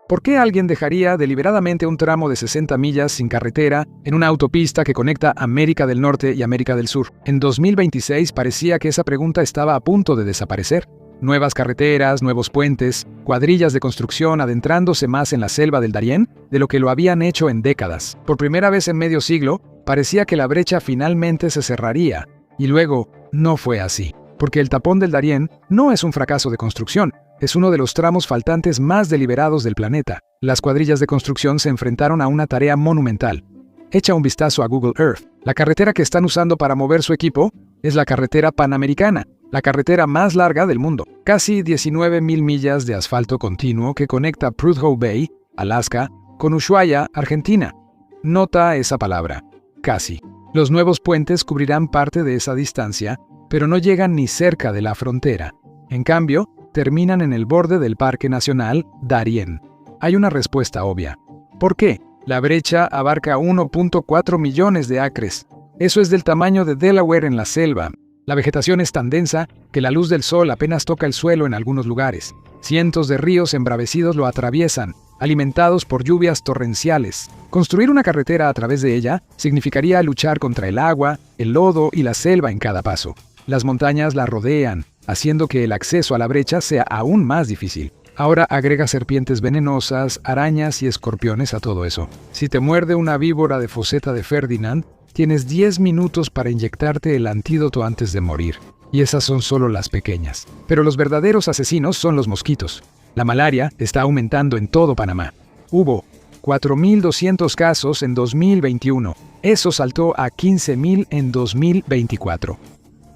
¿Por qué alguien dejaría deliberadamente un tramo de 60 millas sin carretera en una autopista que conecta América del Norte y América del Sur? En 2026 parecía que esa pregunta estaba a punto de desaparecer. Nuevas carreteras, nuevos puentes, cuadrillas de construcción adentrándose más en la selva del Darién de lo que lo habían hecho en décadas. Por primera vez en medio siglo, parecía que la brecha finalmente se cerraría. Y luego, no fue así. Porque el tapón del Darién no es un fracaso de construcción, es uno de los tramos faltantes más deliberados del planeta. Las cuadrillas de construcción se enfrentaron a una tarea monumental. Echa un vistazo a Google Earth. La carretera que están usando para mover su equipo es la carretera Panamericana, la carretera más larga del mundo. Casi 19,000 millas de asfalto continuo que conecta Prudhoe Bay, Alaska, con Ushuaia, Argentina. Nota esa palabra, casi. Los nuevos puentes cubrirán parte de esa distancia, pero no llegan ni cerca de la frontera. En cambio, terminan en el borde del Parque Nacional Darién. Hay una respuesta obvia. ¿Por qué? La brecha abarca 1.4 millones de acres. Eso es del tamaño de Delaware en la selva. La vegetación es tan densa que la luz del sol apenas toca el suelo en algunos lugares. Cientos de ríos embravecidos lo atraviesan, alimentados por lluvias torrenciales. Construir una carretera a través de ella significaría luchar contra el agua, el lodo y la selva en cada paso. Las montañas la rodean, haciendo que el acceso a la brecha sea aún más difícil. Ahora agrega serpientes venenosas, arañas y escorpiones a todo eso. Si te muerde una víbora de Foseta de Ferdinand, tienes 10 minutos para inyectarte el antídoto antes de morir. Y esas son solo las pequeñas. Pero los verdaderos asesinos son los mosquitos. La malaria está aumentando en todo Panamá. Hubo 4.200 casos en 2021. Eso saltó a 15.000 en 2024.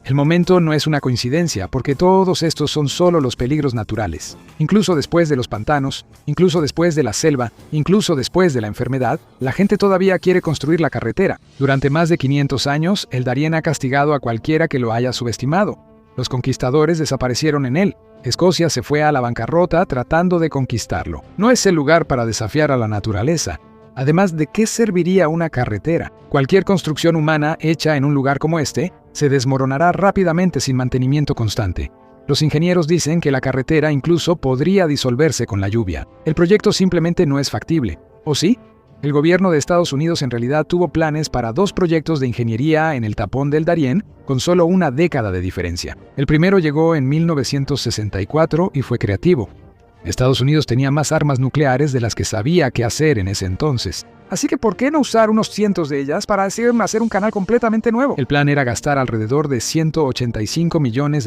El momento no es una coincidencia, porque todos estos son solo los peligros naturales. Incluso después de los pantanos, incluso después de la selva, incluso después de la enfermedad, la gente todavía quiere construir la carretera. Durante más de 500 años, el Darién ha castigado a cualquiera que lo haya subestimado. Los conquistadores desaparecieron en él. Escocia se fue a la bancarrota tratando de conquistarlo. No es el lugar para desafiar a la naturaleza. Además, ¿de qué serviría una carretera? Cualquier construcción humana hecha en un lugar como este se desmoronará rápidamente sin mantenimiento constante. Los ingenieros dicen que la carretera incluso podría disolverse con la lluvia. El proyecto simplemente no es factible. ¿O sí? El gobierno de Estados Unidos en realidad tuvo planes para 2 proyectos de ingeniería en el tapón del Darién con solo una década de diferencia. El primero llegó en 1964 y fue creativo. Estados Unidos tenía más armas nucleares de las que sabía qué hacer en ese entonces. Así que ¿por qué no usar unos cientos de ellas para hacer un canal completamente nuevo? El plan era gastar alrededor de $185 millones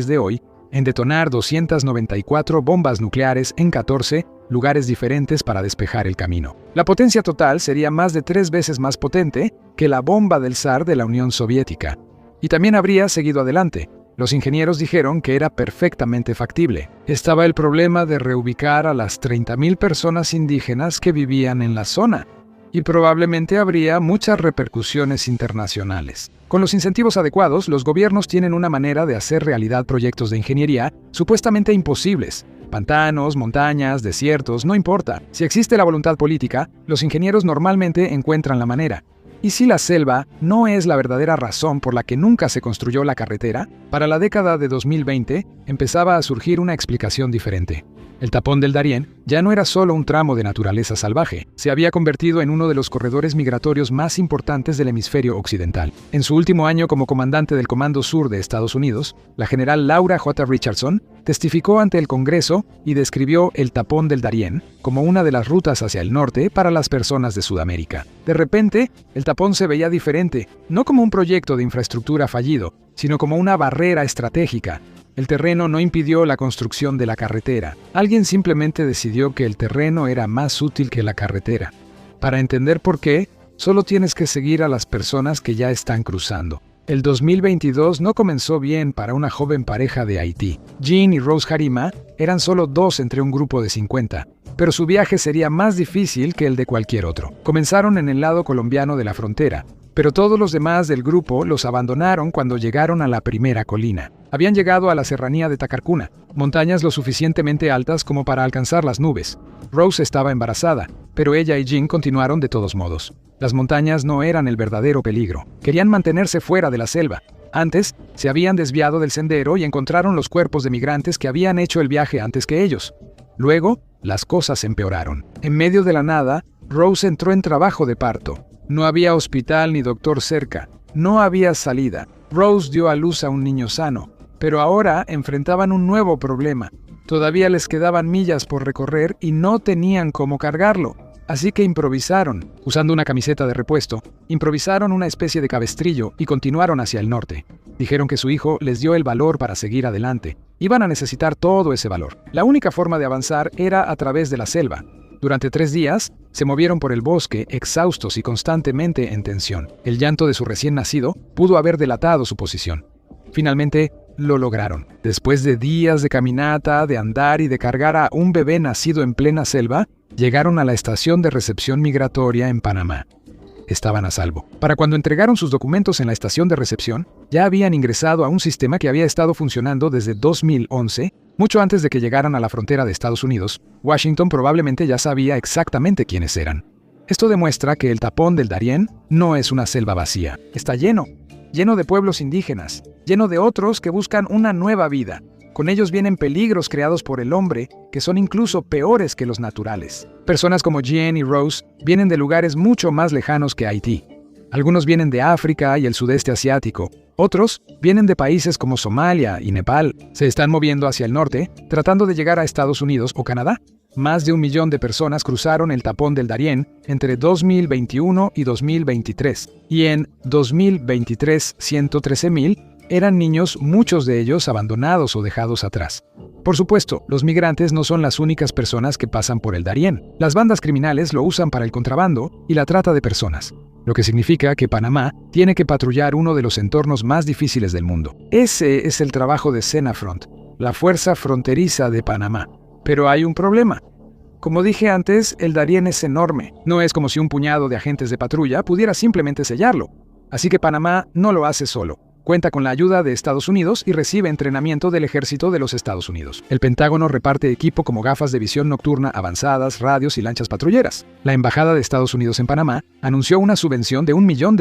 de hoy en detonar 294 bombas nucleares en 14 lugares diferentes para despejar el camino. La potencia total sería más de 3 veces más potente que la bomba del zar de la Unión Soviética. Y también habría seguido adelante. Los ingenieros dijeron que era perfectamente factible. Estaba el problema de reubicar a las 30,000 personas indígenas que vivían en la zona. Y probablemente habría muchas repercusiones internacionales. Con los incentivos adecuados, los gobiernos tienen una manera de hacer realidad proyectos de ingeniería supuestamente imposibles. Pantanos, montañas, desiertos, no importa. Si existe la voluntad política, los ingenieros normalmente encuentran la manera. ¿Y si la selva no es la verdadera razón por la que nunca se construyó la carretera? Para la década de 2020 empezaba a surgir una explicación diferente. El tapón del Darién ya no era solo un tramo de naturaleza salvaje, se había convertido en uno de los corredores migratorios más importantes del hemisferio occidental. En su último año como comandante del Comando Sur de Estados Unidos, la general Laura J. Richardson testificó ante el Congreso y describió el tapón del Darién como una de las rutas hacia el norte para las personas de Sudamérica. De repente, el tapón se veía diferente, no como un proyecto de infraestructura fallido, sino como una barrera estratégica. El terreno no impidió la construcción de la carretera. Alguien simplemente decidió que el terreno era más útil que la carretera. Para entender por qué, solo tienes que seguir a las personas que ya están cruzando. El 2022 no comenzó bien para una joven pareja de Haití. Jean y Rose Harima eran solo 2 entre un grupo de 50, pero su viaje sería más difícil que el de cualquier otro. Comenzaron en el lado colombiano de la frontera, pero todos los demás del grupo los abandonaron cuando llegaron a la primera colina. Habían llegado a la serranía de Tacarcuna, montañas lo suficientemente altas como para alcanzar las nubes. Rose estaba embarazada, pero ella y Jean continuaron de todos modos. Las montañas no eran el verdadero peligro. Querían mantenerse fuera de la selva. Antes, se habían desviado del sendero y encontraron los cuerpos de migrantes que habían hecho el viaje antes que ellos. Luego, las cosas empeoraron. En medio de la nada, Rose entró en trabajo de parto. No había hospital ni doctor cerca. No había salida. Rose dio a luz a un niño sano, pero ahora enfrentaban un nuevo problema. Todavía les quedaban millas por recorrer y no tenían cómo cargarlo. Así que improvisaron, usando una camiseta de repuesto, improvisaron una especie de cabestrillo y continuaron hacia el norte. Dijeron que su hijo les dio el valor para seguir adelante. Iban a necesitar todo ese valor. La única forma de avanzar era a través de la selva. Durante 3 días, se movieron por el bosque, exhaustos y constantemente en tensión. El llanto de su recién nacido pudo haber delatado su posición. Finalmente, lo lograron. Después de días de caminata, de andar y de cargar a un bebé nacido en plena selva, llegaron a la estación de recepción migratoria en Panamá. Estaban a salvo. Para cuando entregaron sus documentos en la estación de recepción, ya habían ingresado a un sistema que había estado funcionando desde 2011, mucho antes de que llegaran a la frontera de Estados Unidos. Washington probablemente ya sabía exactamente quiénes eran. Esto demuestra que el tapón del Darién no es una selva vacía. Está lleno de pueblos indígenas, lleno de otros que buscan una nueva vida. Con ellos vienen peligros creados por el hombre que son incluso peores que los naturales. Personas como Jen y Rose vienen de lugares mucho más lejanos que Haití. Algunos vienen de África y el sudeste asiático. Otros vienen de países como Somalia y Nepal. Se están moviendo hacia el norte, tratando de llegar a Estados Unidos o Canadá. Más de 1 millón de personas cruzaron el tapón del Darién entre 2021 y 2023. Y en 2023, 113,000 eran niños, muchos de ellos abandonados o dejados atrás. Por supuesto, los migrantes no son las únicas personas que pasan por el Darién. Las bandas criminales lo usan para el contrabando y la trata de personas, lo que significa que Panamá tiene que patrullar uno de los entornos más difíciles del mundo. Ese es el trabajo de Senafront, la fuerza fronteriza de Panamá. Pero hay un problema. Como dije antes, el Darién es enorme. No es como si un puñado de agentes de patrulla pudiera simplemente sellarlo. Así que Panamá no lo hace solo. Cuenta con la ayuda de Estados Unidos y recibe entrenamiento del ejército de los Estados Unidos. El Pentágono reparte equipo como gafas de visión nocturna avanzadas, radios y lanchas patrulleras. La Embajada de Estados Unidos en Panamá anunció una subvención de $1 millón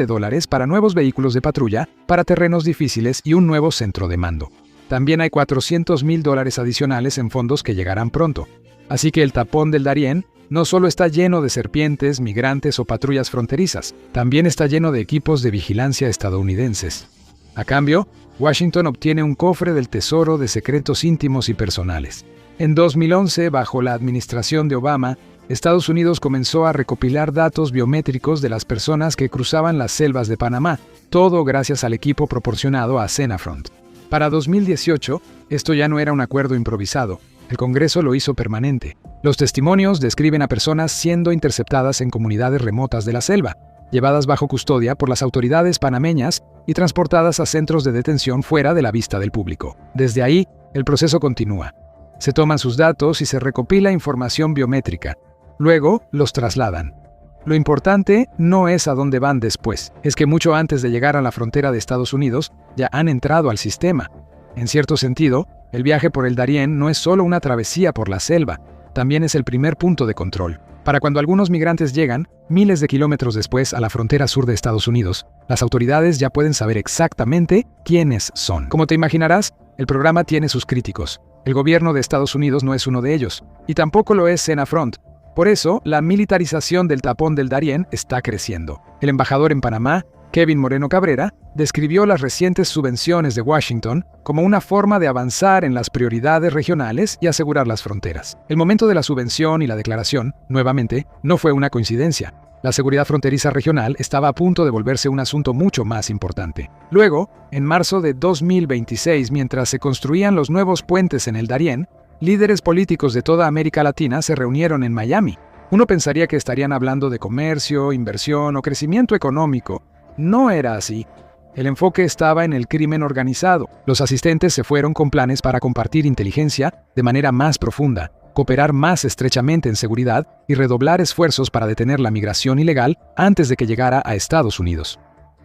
para nuevos vehículos de patrulla para terrenos difíciles y un nuevo centro de mando. También hay $400,000 adicionales en fondos que llegarán pronto. Así que el tapón del Darién no solo está lleno de serpientes, migrantes o patrullas fronterizas, también está lleno de equipos de vigilancia estadounidenses. A cambio, Washington obtiene un cofre del tesoro de secretos íntimos y personales. En 2011, bajo la administración de Obama, Estados Unidos comenzó a recopilar datos biométricos de las personas que cruzaban las selvas de Panamá, todo gracias al equipo proporcionado a Senafront. Para 2018, esto ya no era un acuerdo improvisado. El Congreso lo hizo permanente. Los testimonios describen a personas siendo interceptadas en comunidades remotas de la selva, llevadas bajo custodia por las autoridades panameñas y transportadas a centros de detención fuera de la vista del público. Desde ahí, el proceso continúa. Se toman sus datos y se recopila información biométrica. Luego, los trasladan. Lo importante no es a dónde van después, es que mucho antes de llegar a la frontera de Estados Unidos, ya han entrado al sistema. En cierto sentido, el viaje por el Darién no es solo una travesía por la selva, también es el primer punto de control. Para cuando algunos migrantes llegan, miles de kilómetros después a la frontera sur de Estados Unidos, las autoridades ya pueden saber exactamente quiénes son. Como te imaginarás, el programa tiene sus críticos. El gobierno de Estados Unidos no es uno de ellos, y tampoco lo es Senafront. Por eso, la militarización del tapón del Darién está creciendo. El embajador en Panamá, Kevin Moreno Cabrera, describió las recientes subvenciones de Washington como una forma de avanzar en las prioridades regionales y asegurar las fronteras. El momento de la subvención y la declaración, nuevamente, no fue una coincidencia. La seguridad fronteriza regional estaba a punto de volverse un asunto mucho más importante. Luego, en marzo de 2026, mientras se construían los nuevos puentes en el Darién, líderes políticos de toda América Latina se reunieron en Miami. Uno pensaría que estarían hablando de comercio, inversión o crecimiento económico. No era así. El enfoque estaba en el crimen organizado. Los asistentes se fueron con planes para compartir inteligencia de manera más profunda, cooperar más estrechamente en seguridad y redoblar esfuerzos para detener la migración ilegal antes de que llegara a Estados Unidos.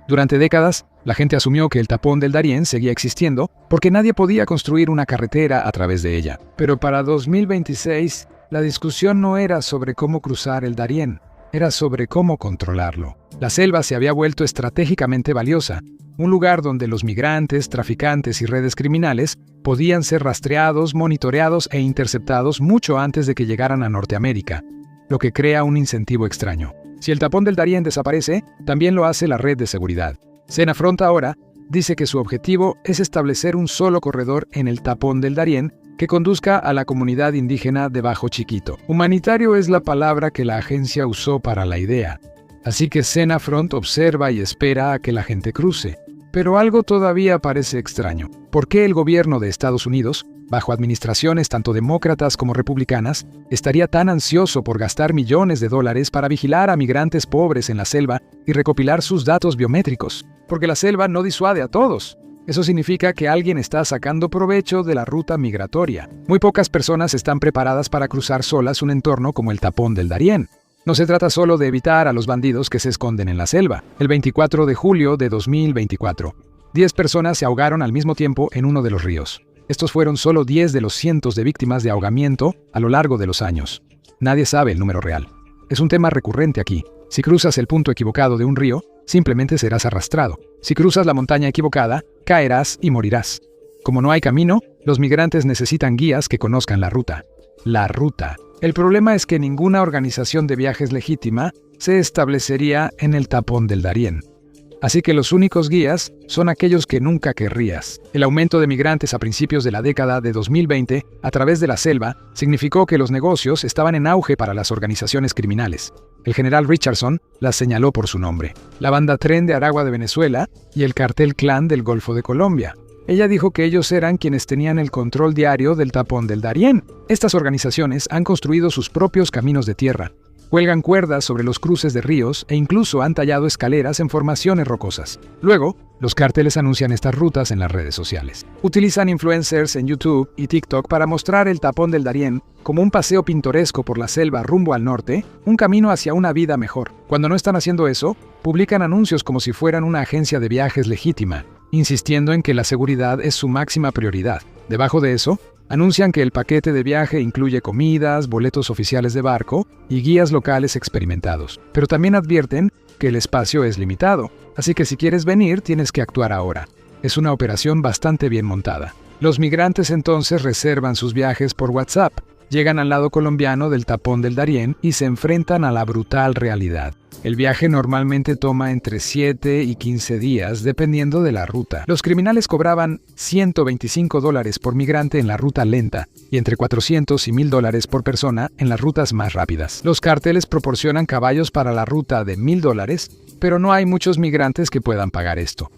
Durante décadas, la gente asumió que el tapón del Darién seguía existiendo porque nadie podía construir una carretera a través de ella. Pero para 2026, la discusión no era sobre cómo cruzar el Darién. era sobre cómo controlarlo. La selva se había vuelto estratégicamente valiosa, un lugar donde los migrantes, traficantes y redes criminales podían ser rastreados, monitoreados e interceptados mucho antes de que llegaran a Norteamérica, lo que crea un incentivo extraño. Si el tapón del Darién desaparece, también lo hace la red de seguridad. Sena Front ahora dice que su objetivo es establecer un solo corredor en el tapón del Darién que conduzca a la comunidad indígena de Bajo Chiquito. Humanitario es la palabra que la agencia usó para la idea. Así que Sena Front observa y espera a que la gente cruce. Pero algo todavía parece extraño. ¿Por qué el gobierno de Estados Unidos, bajo administraciones tanto demócratas como republicanas, estaría tan ansioso por gastar millones de dólares para vigilar a migrantes pobres en la selva y recopilar sus datos biométricos? Porque la selva no disuade a todos. Eso significa que alguien está sacando provecho de la ruta migratoria. Muy pocas personas están preparadas para cruzar solas un entorno como el tapón del Darién. No se trata solo de evitar a los bandidos que se esconden en la selva. El 24 de julio de 2024, 10 personas se ahogaron al mismo tiempo en uno de los ríos. Estos fueron solo 10 de los cientos de víctimas de ahogamiento a lo largo de los años. Nadie sabe el número real. Es un tema recurrente aquí. Si cruzas el punto equivocado de un río, simplemente serás arrastrado. Si cruzas la montaña equivocada, caerás y morirás. Como no hay camino, los migrantes necesitan guías que conozcan la ruta. La ruta. El problema es que ninguna organización de viajes legítima se establecería en el tapón del Darién. Así que los únicos guías son aquellos que nunca querrías. El aumento de migrantes a principios de la década de 2020 a través de la selva significó que los negocios estaban en auge para las organizaciones criminales. El general Richardson las señaló por su nombre: la banda Tren de Aragua de Venezuela y el cartel Clan del Golfo de Colombia. Ella dijo que ellos eran quienes tenían el control diario del tapón del Darién. Estas organizaciones han construido sus propios caminos de tierra, cuelgan cuerdas sobre los cruces de ríos e incluso han tallado escaleras en formaciones rocosas. Luego, los cárteles anuncian estas rutas en las redes sociales. Utilizan influencers en YouTube y TikTok para mostrar el tapón del Darién como un paseo pintoresco por la selva rumbo al norte, un camino hacia una vida mejor. Cuando no están haciendo eso, publican anuncios como si fueran una agencia de viajes legítima, insistiendo en que la seguridad es su máxima prioridad. Debajo de eso, anuncian que el paquete de viaje incluye comidas, boletos oficiales de barco y guías locales experimentados. Pero también advierten que el espacio es limitado, así que si quieres venir tienes que actuar ahora. Es una operación bastante bien montada. Los migrantes entonces reservan sus viajes por WhatsApp, llegan al lado colombiano del tapón del Darién y se enfrentan a la brutal realidad. El viaje normalmente toma entre 7 y 15 días, dependiendo de la ruta. Los criminales cobraban $125 por migrante en la ruta lenta y entre $400 y $1,000 por persona en las rutas más rápidas. Los cárteles proporcionan caballos para la ruta de $1,000, pero no hay muchos migrantes que puedan pagar esto.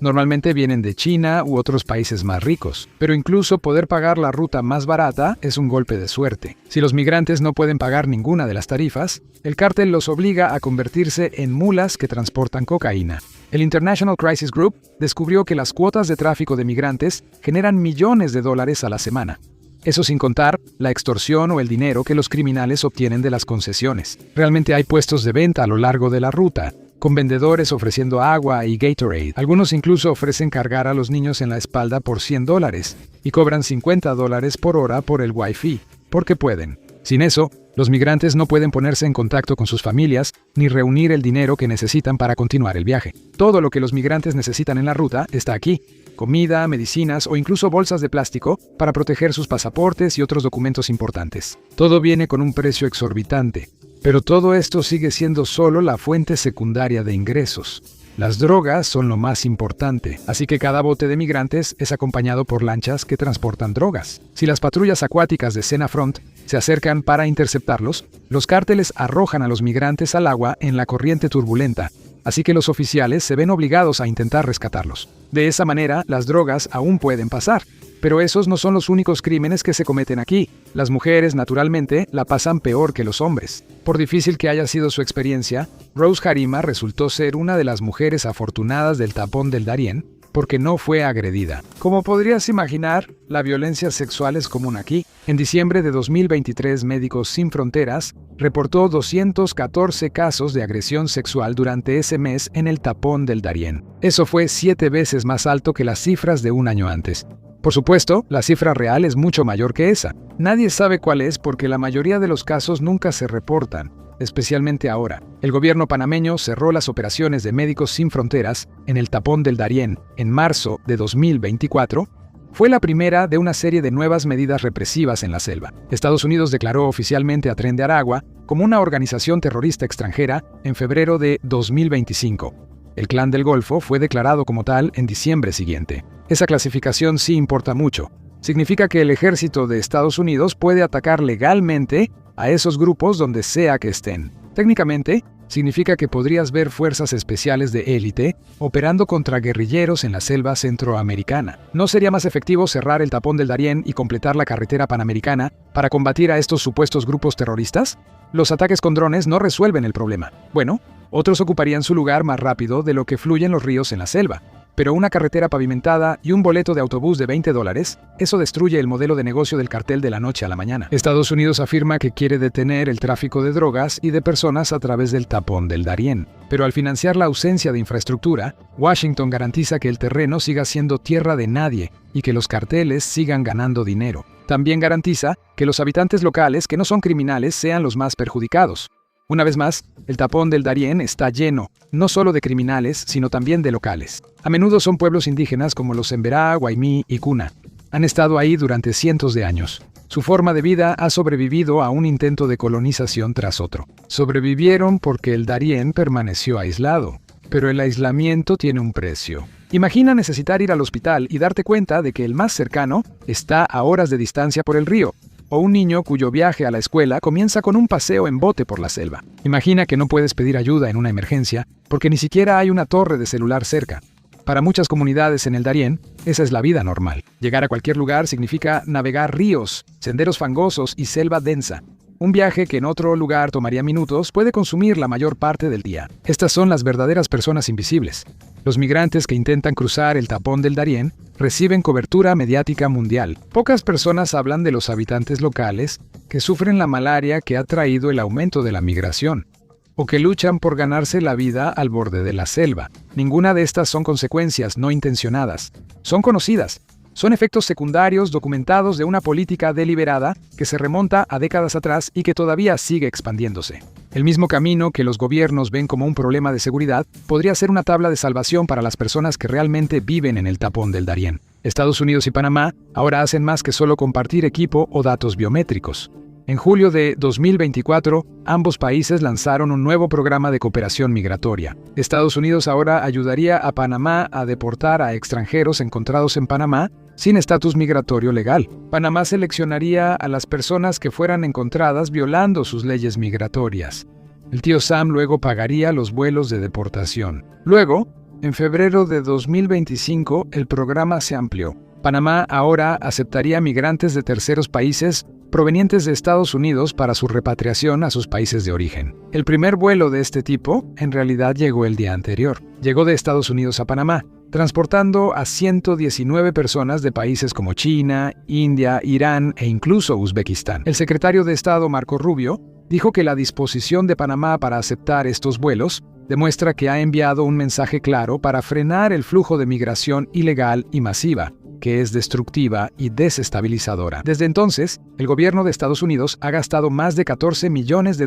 Normalmente vienen de China u otros países más ricos, pero incluso poder pagar la ruta más barata es un golpe de suerte. Si los migrantes no pueden pagar ninguna de las tarifas, el cártel los obliga a convertirse en mulas que transportan cocaína. El International Crisis Group descubrió que las cuotas de tráfico de migrantes generan millones de dólares a la semana. Eso sin contar la extorsión o el dinero que los criminales obtienen de las concesiones. Realmente hay puestos de venta a lo largo de la ruta, con vendedores ofreciendo agua y Gatorade. Algunos incluso ofrecen cargar a los niños en la espalda por $100 y cobran $50 por hora por el Wi-Fi, porque pueden. Sin eso, los migrantes no pueden ponerse en contacto con sus familias ni reunir el dinero que necesitan para continuar el viaje. Todo lo que los migrantes necesitan en la ruta está aquí: comida, medicinas o incluso bolsas de plástico para proteger sus pasaportes y otros documentos importantes. Todo viene con un precio exorbitante. Pero todo esto sigue siendo solo la fuente secundaria de ingresos. Las drogas son lo más importante, así que cada bote de migrantes es acompañado por lanchas que transportan drogas. Si las patrullas acuáticas de Sena Front se acercan para interceptarlos, los cárteles arrojan a los migrantes al agua en la corriente turbulenta, así que los oficiales se ven obligados a intentar rescatarlos. De esa manera, las drogas aún pueden pasar. Pero esos no son los únicos crímenes que se cometen aquí. Las mujeres, naturalmente, la pasan peor que los hombres. Por difícil que haya sido su experiencia, Rose Harima resultó ser una de las mujeres afortunadas del tapón del Darién porque no fue agredida. Como podrías imaginar, la violencia sexual es común aquí. En diciembre de 2023, Médicos Sin Fronteras reportó 214 casos de agresión sexual durante ese mes en el tapón del Darién. Eso fue 7 veces más alto que las cifras de un año antes. Por supuesto, la cifra real es mucho mayor que esa. Nadie sabe cuál es porque la mayoría de los casos nunca se reportan. especialmente ahora. El gobierno panameño cerró las operaciones de Médicos Sin Fronteras en el tapón del Darién en marzo de 2024. Fue la primera de una serie de nuevas medidas represivas en la selva. Estados Unidos declaró oficialmente a Tren de Aragua como una organización terrorista extranjera en febrero de 2025. El Clan del Golfo fue declarado como tal en diciembre siguiente. Esa clasificación sí importa mucho. Significa que el ejército de Estados Unidos puede atacar legalmente a esos grupos donde sea que estén. Técnicamente, significa que podrías ver fuerzas especiales de élite operando contra guerrilleros en la selva centroamericana. ¿No sería más efectivo cerrar el tapón del Darién y completar la carretera panamericana para combatir a estos supuestos grupos terroristas? Los ataques con drones no resuelven el problema. Bueno, otros ocuparían su lugar más rápido de lo que fluyen los ríos en la selva. Pero una carretera pavimentada y un boleto de autobús de $20, eso destruye el modelo de negocio del cartel de la noche a la mañana. Estados Unidos afirma que quiere detener el tráfico de drogas y de personas a través del tapón del Darién. Pero al financiar la ausencia de infraestructura, Washington garantiza que el terreno siga siendo tierra de nadie y que los carteles sigan ganando dinero. También garantiza que los habitantes locales que no son criminales sean los más perjudicados. Una vez más, el tapón del Darién está lleno, no solo de criminales, sino también de locales. A menudo son pueblos indígenas como los Emberá, Guaymí y Cuna. Han estado ahí durante cientos de años. Su forma de vida ha sobrevivido a un intento de colonización tras otro. Sobrevivieron porque el Darién permaneció aislado. Pero el aislamiento tiene un precio. Imagina necesitar ir al hospital y darte cuenta de que el más cercano está a horas de distancia por el río. O un niño cuyo viaje a la escuela comienza con un paseo en bote por la selva. Imagina que no puedes pedir ayuda en una emergencia porque ni siquiera hay una torre de celular cerca. Para muchas comunidades en el Darién, esa es la vida normal. Llegar a cualquier lugar significa navegar ríos, senderos fangosos y selva densa. Un viaje que en otro lugar tomaría minutos puede consumir la mayor parte del día. Estas son las verdaderas personas invisibles. Los migrantes que intentan cruzar el tapón del Darién reciben cobertura mediática mundial. Pocas personas hablan de los habitantes locales que sufren la malaria que ha traído el aumento de la migración, o que luchan por ganarse la vida al borde de la selva. Ninguna de estas son consecuencias no intencionadas. Son conocidas. Son efectos secundarios documentados de una política deliberada que se remonta a décadas atrás y que todavía sigue expandiéndose. El mismo camino que los gobiernos ven como un problema de seguridad podría ser una tabla de salvación para las personas que realmente viven en el tapón del Darién. Estados Unidos y Panamá ahora hacen más que solo compartir equipo o datos biométricos. En julio de 2024, ambos países lanzaron un nuevo programa de cooperación migratoria. Estados Unidos ahora ayudaría a Panamá a deportar a extranjeros encontrados en Panamá sin estatus migratorio legal. Panamá seleccionaría a las personas que fueran encontradas violando sus leyes migratorias. El tío Sam luego pagaría los vuelos de deportación. Luego, en febrero de 2025, el programa se amplió. Panamá ahora aceptaría migrantes de terceros países provenientes de Estados Unidos para su repatriación a sus países de origen. El primer vuelo de este tipo, en realidad, llegó el día anterior. Llegó de Estados Unidos a Panamá, transportando a 119 personas de países como China, India, Irán e incluso Uzbekistán. El secretario de Estado, Marco Rubio, dijo que la disposición de Panamá para aceptar estos vuelos demuestra que ha enviado un mensaje claro para frenar el flujo de migración ilegal y masiva, que es destructiva y desestabilizadora. Desde entonces, el gobierno de Estados Unidos ha gastado más de $14 millones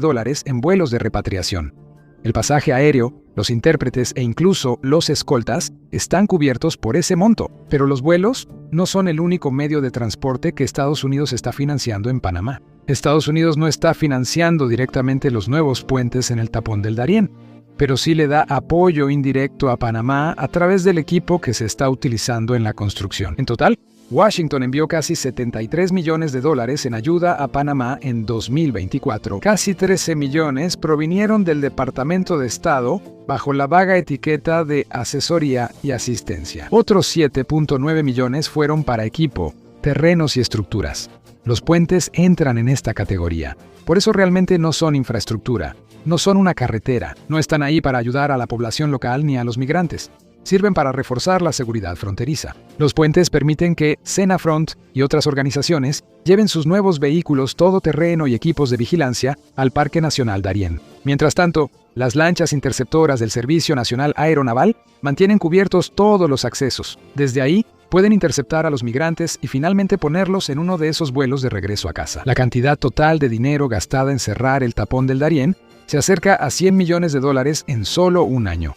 en vuelos de repatriación. El pasaje aéreo, los intérpretes e incluso los escoltas están cubiertos por ese monto, pero los vuelos no son el único medio de transporte que Estados Unidos está financiando en Panamá. Estados Unidos no está financiando directamente los nuevos puentes en el tapón del Darién, pero sí le da apoyo indirecto a Panamá a través del equipo que se está utilizando en la construcción. En total, Washington envió casi $73 millones en ayuda a Panamá en 2024. Casi 13 millones provinieron del Departamento de Estado bajo la vaga etiqueta de asesoría y asistencia. Otros 7.9 millones fueron para equipo, terrenos y estructuras. Los puentes entran en esta categoría. Por eso realmente no son infraestructura. No son una carretera, no están ahí para ayudar a la población local ni a los migrantes. Sirven para reforzar la seguridad fronteriza. Los puentes permiten que Senafront y otras organizaciones lleven sus nuevos vehículos todoterreno y equipos de vigilancia al Parque Nacional Darién. Mientras tanto, las lanchas interceptoras del Servicio Nacional Aeronaval mantienen cubiertos todos los accesos. Desde ahí, pueden interceptar a los migrantes y finalmente ponerlos en uno de esos vuelos de regreso a casa. La cantidad total de dinero gastada en cerrar el tapón del Darién se acerca a $100 millones en solo un año.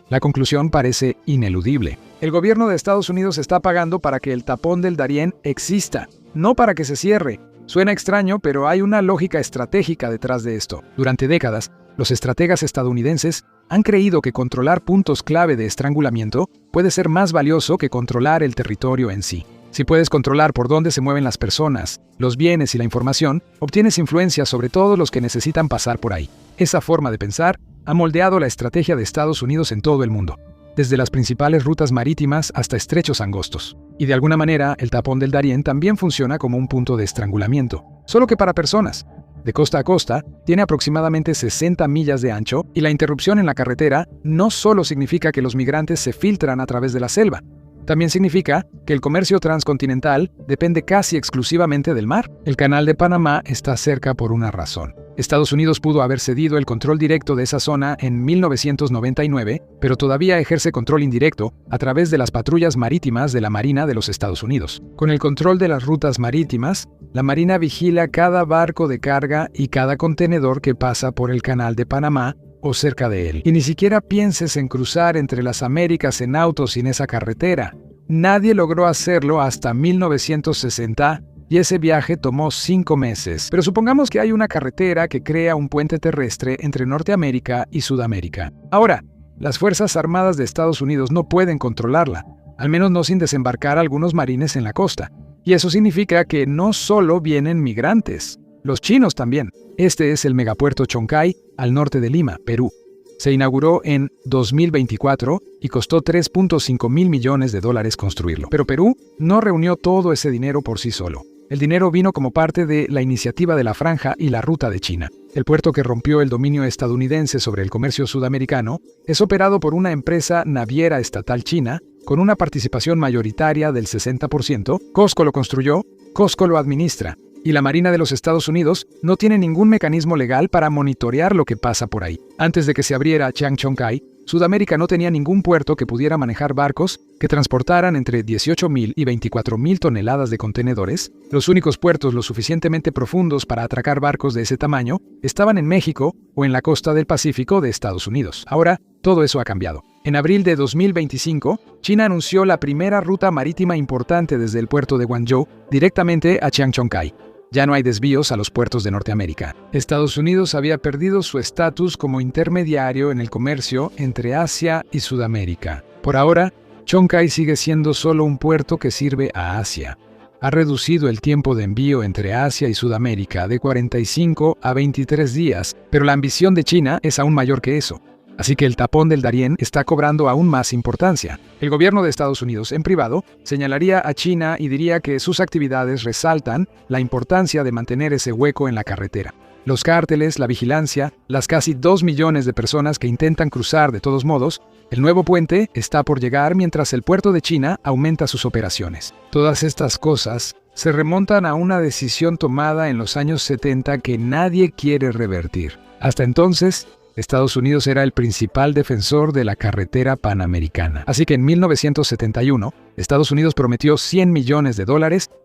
La conclusión parece ineludible. El gobierno de Estados Unidos está pagando para que el tapón del Darién exista, no para que se cierre. Suena extraño, pero hay una lógica estratégica detrás de esto. Durante décadas, los estrategas estadounidenses han creído que controlar puntos clave de estrangulamiento puede ser más valioso que controlar el territorio en sí. Si puedes controlar por dónde se mueven las personas, los bienes y la información, obtienes influencia sobre todos los que necesitan pasar por ahí. Esa forma de pensar ha moldeado la estrategia de Estados Unidos en todo el mundo, desde las principales rutas marítimas hasta estrechos angostos. Y de alguna manera, el tapón del Darién también funciona como un punto de estrangulamiento, solo que para personas. De costa a costa, tiene aproximadamente 60 millas de ancho y la interrupción en la carretera no solo significa que los migrantes se filtran a través de la selva, también significa que el comercio transcontinental depende casi exclusivamente del mar. El Canal de Panamá está cerca por una razón. Estados Unidos pudo haber cedido el control directo de esa zona en 1999, pero todavía ejerce control indirecto a través de las patrullas marítimas de la Marina de los Estados Unidos. Con el control de las rutas marítimas, la Marina vigila cada barco de carga y cada contenedor que pasa por el Canal de Panamá o cerca de él. Y ni siquiera pienses en cruzar entre las Américas en auto sin esa carretera. Nadie logró hacerlo hasta 1960 y ese viaje tomó 5 meses. Pero supongamos que hay una carretera que crea un puente terrestre entre Norteamérica y Sudamérica. Ahora, las Fuerzas Armadas de Estados Unidos no pueden controlarla, al menos no sin desembarcar a algunos marines en la costa. Y eso significa que no solo vienen migrantes, los chinos también. Este es el megapuerto Chancay, al norte de Lima, Perú. Se inauguró en 2024 y costó $3.5 mil millones construirlo. Pero Perú no reunió todo ese dinero por sí solo. El dinero vino como parte de la iniciativa de la Franja y la Ruta de China. El puerto que rompió el dominio estadounidense sobre el comercio sudamericano es operado por una empresa naviera estatal china con una participación mayoritaria del 60%. Costco lo construyó, Costco lo administra. Y la Marina de los Estados Unidos no tiene ningún mecanismo legal para monitorear lo que pasa por ahí. Antes de que se abriera Chancay, Sudamérica no tenía ningún puerto que pudiera manejar barcos que transportaran entre 18,000 y 24,000 toneladas de contenedores. Los únicos puertos lo suficientemente profundos para atracar barcos de ese tamaño estaban en México o en la costa del Pacífico de Estados Unidos. Ahora, todo eso ha cambiado. En abril de 2025, China anunció la primera ruta marítima importante desde el puerto de Guangzhou directamente a Chancay. Ya no hay desvíos a los puertos de Norteamérica. Estados Unidos había perdido su estatus como intermediario en el comercio entre Asia y Sudamérica. Por ahora, Chancay sigue siendo solo un puerto que sirve a Asia. Ha reducido el tiempo de envío entre Asia y Sudamérica de 45 a 23 días, pero la ambición de China es aún mayor que eso. Así que el tapón del Darién está cobrando aún más importancia. El gobierno de Estados Unidos, en privado, señalaría a China y diría que sus actividades resaltan la importancia de mantener ese hueco en la carretera. Los cárteles, la vigilancia, las casi 2 millones de personas que intentan cruzar de todos modos, el nuevo puente está por llegar mientras el puerto de China aumenta sus operaciones. Todas estas cosas se remontan a una decisión tomada en los años 70 que nadie quiere revertir. Hasta entonces, Estados Unidos era el principal defensor de la carretera panamericana. Así que en 1971, Estados Unidos prometió $100 millones,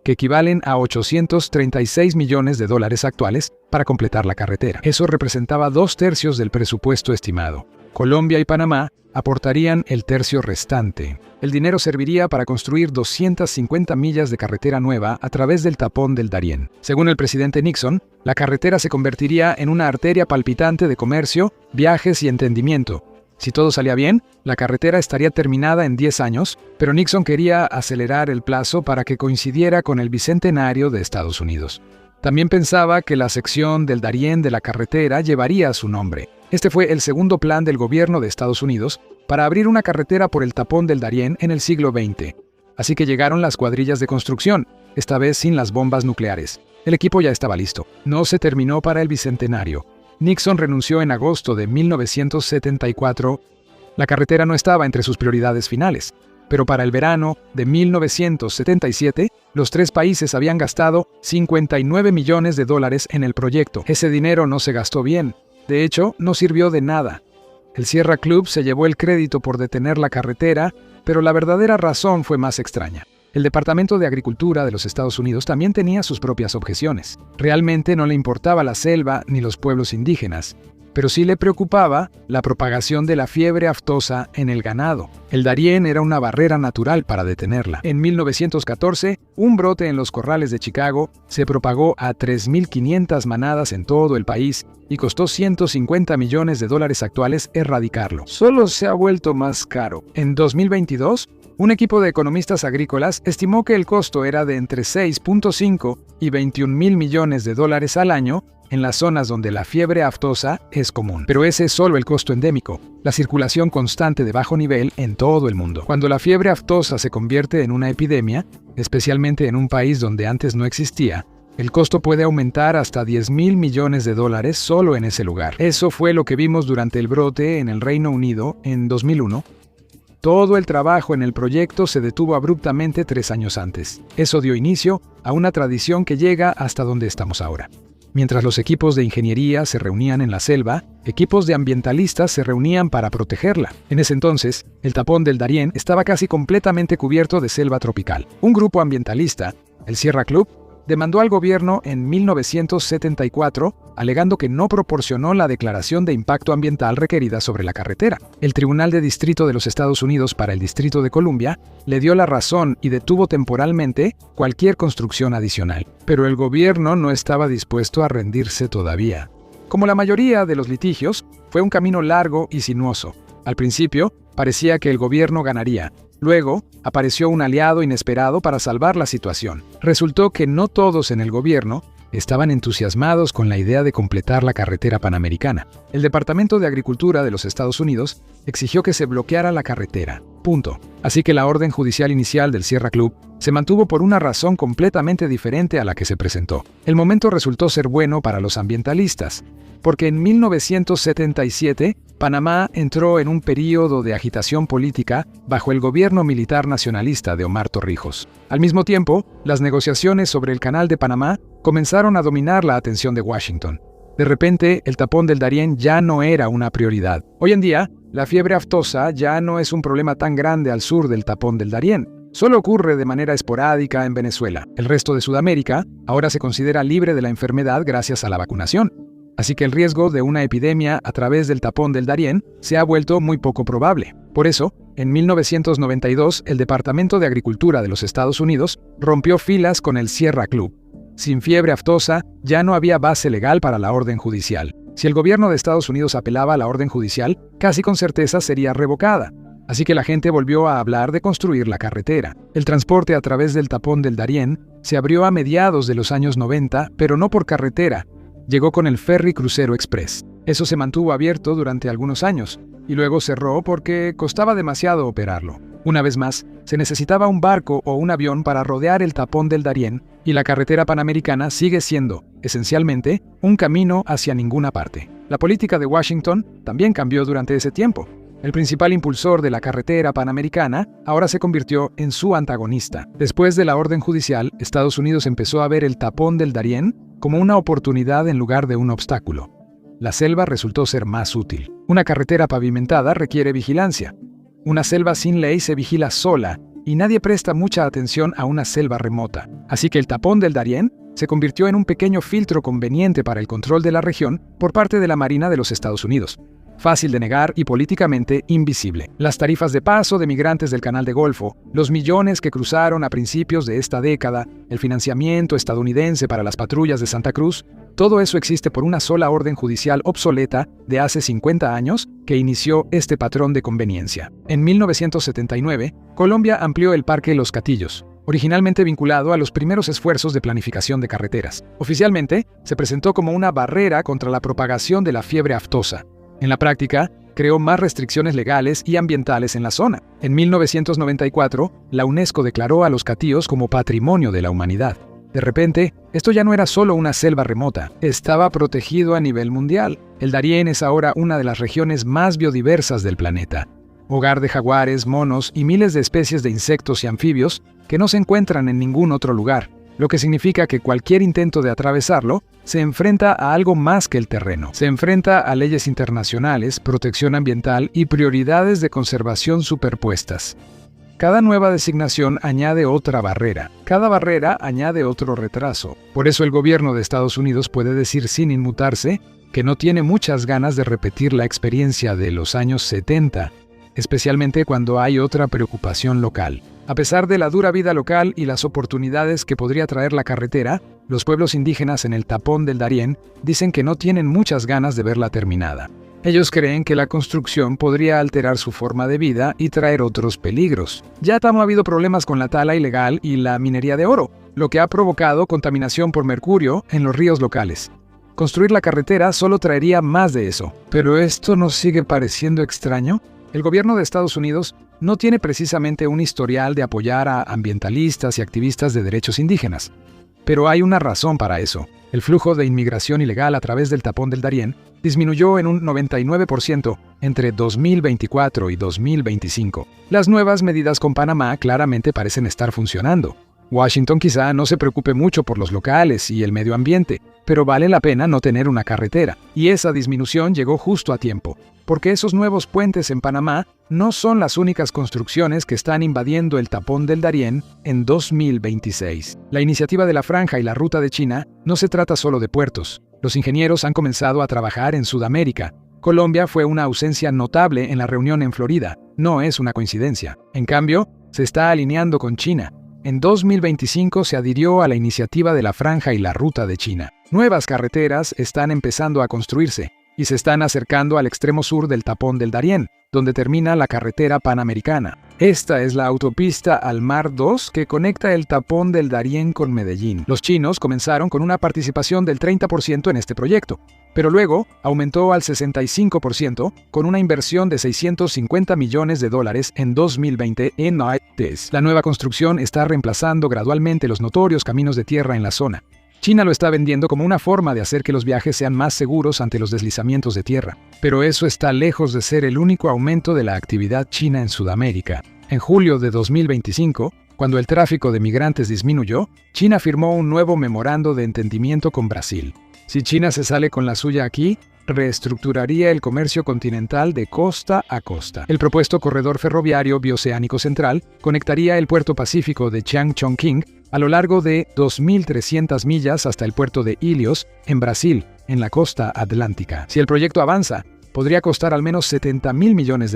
que equivalen a $836 millones actuales, para completar la carretera. Eso representaba 2/3 del presupuesto estimado. Colombia y Panamá aportarían el tercio restante. El dinero serviría para construir 250 millas de carretera nueva a través del tapón del Darién. Según el presidente Nixon, la carretera se convertiría en una arteria palpitante de comercio, viajes y entendimiento. Si todo salía bien, la carretera estaría terminada en 10 años, pero Nixon quería acelerar el plazo para que coincidiera con el bicentenario de Estados Unidos. También pensaba que la sección del Darién de la carretera llevaría su nombre. Este fue el segundo plan del gobierno de Estados Unidos para abrir una carretera por el tapón del Darién en el siglo XX. Así que llegaron las cuadrillas de construcción, esta vez sin las bombas nucleares. El equipo ya estaba listo. No se terminó para el bicentenario. Nixon renunció en agosto de 1974. La carretera no estaba entre sus prioridades finales, pero para el verano de 1977, los 3 países habían gastado $59 millones en el proyecto. Ese dinero no se gastó bien. De hecho, no sirvió de nada. El Sierra Club se llevó el crédito por detener la carretera, pero la verdadera razón fue más extraña. El Departamento de Agricultura de los Estados Unidos también tenía sus propias objeciones. Realmente no le importaba la selva ni los pueblos indígenas. pero sí le preocupaba la propagación de la fiebre aftosa en el ganado. El Darién era una barrera natural para detenerla. En 1914, un brote en los corrales de Chicago se propagó a 3.500 manadas en todo el país y costó $150 millones actuales erradicarlo. Solo se ha vuelto más caro. En 2022, un equipo de economistas agrícolas estimó que el costo era de entre 6.5 y 21.000 millones de dólares al año en las zonas donde la fiebre aftosa es común. Pero ese es solo el costo endémico, la circulación constante de bajo nivel en todo el mundo. Cuando la fiebre aftosa se convierte en una epidemia, especialmente en un país donde antes no existía, el costo puede aumentar hasta 10.000 millones de dólares solo en ese lugar. Eso fue lo que vimos durante el brote en el Reino Unido en 2001. Todo el trabajo en el proyecto se detuvo abruptamente 3 años antes. Eso dio inicio a una tradición que llega hasta donde estamos ahora. Mientras los equipos de ingeniería se reunían en la selva, equipos de ambientalistas se reunían para protegerla. En ese entonces, el tapón del Darién estaba casi completamente cubierto de selva tropical. Un grupo ambientalista, el Sierra Club, demandó al gobierno en 1974, alegando que no proporcionó la declaración de impacto ambiental requerida sobre la carretera. El Tribunal de Distrito de los Estados Unidos para el Distrito de Columbia le dio la razón y detuvo temporalmente cualquier construcción adicional. Pero el gobierno no estaba dispuesto a rendirse todavía. Como la mayoría de los litigios, fue un camino largo y sinuoso. Al principio, parecía que el gobierno ganaría. Luego, apareció un aliado inesperado para salvar la situación. Resultó que no todos en el gobierno estaban entusiasmados con la idea de completar la carretera panamericana. El Departamento de Agricultura de los Estados Unidos exigió que se bloqueara la carretera. Punto. Así que la orden judicial inicial del Sierra Club se mantuvo por una razón completamente diferente a la que se presentó. El momento resultó ser bueno para los ambientalistas, porque en 1977 Panamá entró en un período de agitación política bajo el gobierno militar nacionalista de Omar Torrijos. Al mismo tiempo, las negociaciones sobre el Canal de Panamá comenzaron a dominar la atención de Washington. De repente, el tapón del Darién ya no era una prioridad. Hoy en día, la fiebre aftosa ya no es un problema tan grande al sur del tapón del Darién. Solo ocurre de manera esporádica en Venezuela. El resto de Sudamérica ahora se considera libre de la enfermedad gracias a la vacunación. Así que el riesgo de una epidemia a través del tapón del Darién se ha vuelto muy poco probable. Por eso, en 1992, el Departamento de Agricultura de los Estados Unidos rompió filas con el Sierra Club. Sin fiebre aftosa, ya no había base legal para la orden judicial. Si el gobierno de Estados Unidos apelaba a la orden judicial, casi con certeza sería revocada. Así que la gente volvió a hablar de construir la carretera. El transporte a través del tapón del Darién se abrió a mediados de los años 90, pero no por carretera. Llegó con el Ferry Crucero Express. Eso se mantuvo abierto durante algunos años, y luego cerró porque costaba demasiado operarlo. Una vez más, se necesitaba un barco o un avión para rodear el tapón del Darién, y la carretera panamericana sigue siendo, esencialmente, un camino hacia ninguna parte. La política de Washington también cambió durante ese tiempo. El principal impulsor de la carretera panamericana ahora se convirtió en su antagonista. Después de la orden judicial, Estados Unidos empezó a ver el tapón del Darién como una oportunidad en lugar de un obstáculo. La selva resultó ser más útil. Una carretera pavimentada requiere vigilancia. Una selva sin ley se vigila sola y nadie presta mucha atención a una selva remota. Así que el tapón del Darién se convirtió en un pequeño filtro conveniente para el control de la región por parte de la Marina de los Estados Unidos. Fácil de negar y políticamente invisible. Las tarifas de paso de migrantes del Canal de Golfo, los millones que cruzaron a principios de esta década, el financiamiento estadounidense para las patrullas de Santa Cruz, todo eso existe por una sola orden judicial obsoleta de hace 50 años que inició este patrón de conveniencia. En 1979, Colombia amplió el Parque Los Catillos, originalmente vinculado a los primeros esfuerzos de planificación de carreteras. Oficialmente, se presentó como una barrera contra la propagación de la fiebre aftosa. En la práctica, creó más restricciones legales y ambientales en la zona. En 1994, la UNESCO declaró a Los Catillos como Patrimonio de la Humanidad. De repente, esto ya no era solo una selva remota, estaba protegido a nivel mundial. El Darién es ahora una de las regiones más biodiversas del planeta, hogar de jaguares, monos y miles de especies de insectos y anfibios que no se encuentran en ningún otro lugar, lo que significa que cualquier intento de atravesarlo se enfrenta a algo más que el terreno. Se enfrenta a leyes internacionales, protección ambiental y prioridades de conservación superpuestas. Cada nueva designación añade otra barrera. Cada barrera añade otro retraso. Por eso el gobierno de Estados Unidos puede decir sin inmutarse que no tiene muchas ganas de repetir la experiencia de los años 70, especialmente cuando hay otra preocupación local. A pesar de la dura vida local y las oportunidades que podría traer la carretera, los pueblos indígenas en el tapón del Darién dicen que no tienen muchas ganas de verla terminada. Ellos creen que la construcción podría alterar su forma de vida y traer otros peligros. Ya ha habido problemas con la tala ilegal y la minería de oro, lo que ha provocado contaminación por mercurio en los ríos locales. Construir la carretera solo traería más de eso. ¿Pero esto nos sigue pareciendo extraño? El gobierno de Estados Unidos no tiene precisamente un historial de apoyar a ambientalistas y activistas de derechos indígenas. Pero hay una razón para eso. El flujo de inmigración ilegal a través del tapón del Darién disminuyó en un 99% entre 2024 y 2025. Las nuevas medidas con Panamá claramente parecen estar funcionando. Washington quizá no se preocupe mucho por los locales y el medio ambiente, pero vale la pena no tener una carretera. Y esa disminución llegó justo a tiempo, porque esos nuevos puentes en Panamá no son las únicas construcciones que están invadiendo el tapón del Darién en 2026. La iniciativa de la Franja y la Ruta de China no se trata solo de puertos. Los ingenieros han comenzado a trabajar en Sudamérica. Colombia fue una ausencia notable en la reunión en Florida. No es una coincidencia. En cambio, se está alineando con China. En 2025 se adhirió a la iniciativa de la Franja y la Ruta de China. Nuevas carreteras están empezando a construirse y se están acercando al extremo sur del tapón del Darién, donde termina la carretera panamericana. Esta es la autopista al Mar 2 que conecta el tapón del Darién con Medellín. Los chinos comenzaron con una participación del 30% en este proyecto, pero luego aumentó al 65% con una inversión de $650 millones en 2020 en ITES. La nueva construcción está reemplazando gradualmente los notorios caminos de tierra en la zona. China lo está vendiendo como una forma de hacer que los viajes sean más seguros ante los deslizamientos de tierra. Pero eso está lejos de ser el único aumento de la actividad china en Sudamérica. En julio de 2025, cuando el tráfico de migrantes disminuyó, China firmó un nuevo memorando de entendimiento con Brasil. Si China se sale con la suya aquí, reestructuraría el comercio continental de costa a costa. El propuesto corredor ferroviario bioceánico central conectaría el puerto pacífico de Changchongqing a lo largo de 2.300 millas hasta el puerto de Ilios, en Brasil, en la costa atlántica. Si el proyecto avanza, podría costar al menos $70.000 millones,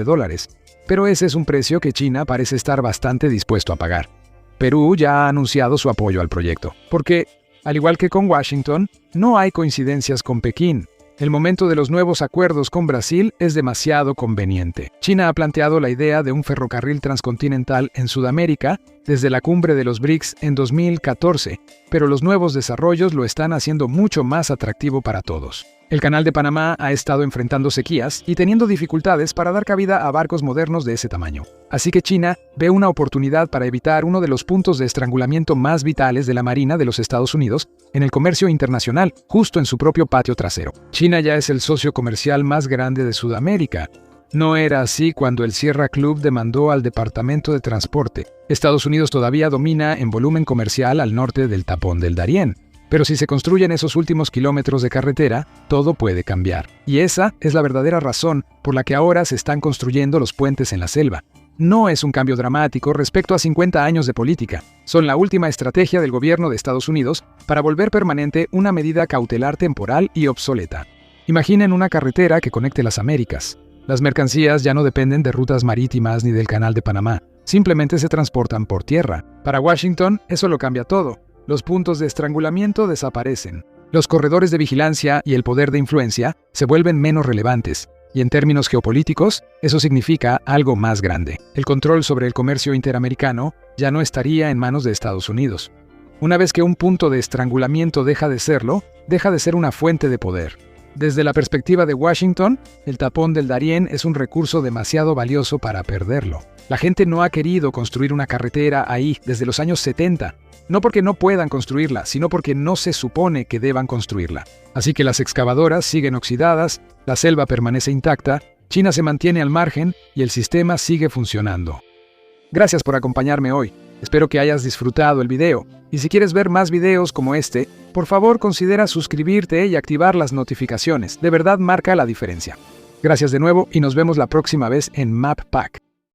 pero ese es un precio que China parece estar bastante dispuesto a pagar. Perú ya ha anunciado su apoyo al proyecto, porque, al igual que con Washington, no hay coincidencias con Pekín. El momento de los nuevos acuerdos con Brasil es demasiado conveniente. China ha planteado la idea de un ferrocarril transcontinental en Sudamérica desde la cumbre de los BRICS en 2014, pero los nuevos desarrollos lo están haciendo mucho más atractivo para todos. El Canal de Panamá ha estado enfrentando sequías y teniendo dificultades para dar cabida a barcos modernos de ese tamaño. Así que China ve una oportunidad para evitar uno de los puntos de estrangulamiento más vitales de la Marina de los Estados Unidos en el comercio internacional, justo en su propio patio trasero. China ya es el socio comercial más grande de Sudamérica. No era así cuando el Sierra Club demandó al Departamento de Transporte. Estados Unidos todavía domina en volumen comercial al norte del tapón del Darién. Pero si se construyen esos últimos kilómetros de carretera, todo puede cambiar. Y esa es la verdadera razón por la que ahora se están construyendo los puentes en la selva. No es un cambio dramático respecto a 50 años de política. Son la última estrategia del gobierno de Estados Unidos para volver permanente una medida cautelar temporal y obsoleta. Imaginen una carretera que conecte las Américas. Las mercancías ya no dependen de rutas marítimas ni del Canal de Panamá. Simplemente se transportan por tierra. Para Washington, eso lo cambia todo. Los puntos de estrangulamiento desaparecen. Los corredores de vigilancia y el poder de influencia se vuelven menos relevantes. Y en términos geopolíticos, eso significa algo más grande. El control sobre el comercio interamericano ya no estaría en manos de Estados Unidos. Una vez que un punto de estrangulamiento deja de serlo, deja de ser una fuente de poder. Desde la perspectiva de Washington, el tapón del Darién es un recurso demasiado valioso para perderlo. La gente no ha querido construir una carretera ahí desde los años 70. No porque no puedan construirla, sino porque no se supone que deban construirla. Así que las excavadoras siguen oxidadas, la selva permanece intacta, China se mantiene al margen y el sistema sigue funcionando. Gracias por acompañarme hoy. Espero que hayas disfrutado el video. Y si quieres ver más videos como este, por favor considera suscribirte y activar las notificaciones. De verdad marca la diferencia. Gracias de nuevo y nos vemos la próxima vez en MapPack.